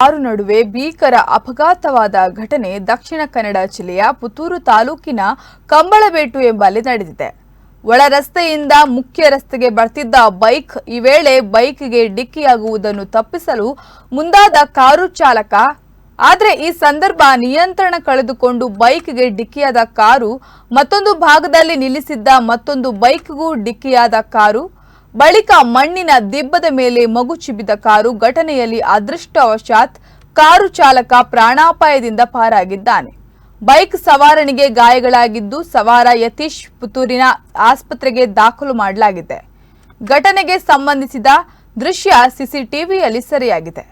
Car ನಡುವೆ ಭೀಕರ ಅಪಘಾತವಾದ ಘಟನೆ ದಕ್ಷಿಣ ಕನ್ನಡ ಜಿಲ್ಲೆಯ ಪುತ್ತೂರು ತಾಲೂಕಿನ ಕಂಬಳಬೇಟು ಎಂಬಲ್ಲಿ ನಡೆದಿದೆ. ಒಳ ರಸ್ತೆಯಿಂದ ಮುಖ್ಯ ರಸ್ತೆಗೆ ಬರ್ತಿದ್ದ ಬೈಕ್ ಈ ವೇಳೆ ಬೈಕ್ಗೆ ಡಿಕ್ಕಿಯಾಗುವುದನ್ನು ತಪ್ಪಿಸಲು ಮುಂದಾದ ಕಾರು ಚಾಲಕ. ಆದರೆ ಈ ಸಂದರ್ಭ ನಿಯಂತ್ರಣ ಕಳೆದುಕೊಂಡು ಬೈಕ್ಗೆ ಡಿಕ್ಕಿಯಾದ ಕಾರು ಮತ್ತೊಂದು ಭಾಗದಲ್ಲಿ ನಿಲ್ಲಿಸಿದ್ದ ಮತ್ತೊಂದು ಬೈಕ್ಗೂ ಡಿಕ್ಕಿಯಾದ ಕಾರು. ಬಳಿಕ ಮಣ್ಣಿನ ದಿಬ್ಬದ ಮೇಲೆ ಮಗುಚಿಬಿದ್ದ ಕಾರು. ಘಟನೆಯಲ್ಲಿ ಅದೃಷ್ಟವಶಾತ್ ಕಾರು ಚಾಲಕ ಪ್ರಾಣಾಪಾಯದಿಂದ ಪಾರಾಗಿದ್ದಾನೆ. ಬೈಕ್ ಸವಾರನಿಗೆ ಗಾಯಗಳಾಗಿದ್ದು ಸವಾರ ಯತೀಶ್ ಪುತ್ತೂರಿನ ಆಸ್ಪತ್ರೆಗೆ ದಾಖಲು ಮಾಡಲಾಗಿದೆ. ಘಟನೆಗೆ ಸಂಬಂಧಿಸಿದ ದೃಶ್ಯ ಸಿಸಿಟಿವಿಯಲ್ಲಿ ಸೆರೆಯಾಗಿದೆ.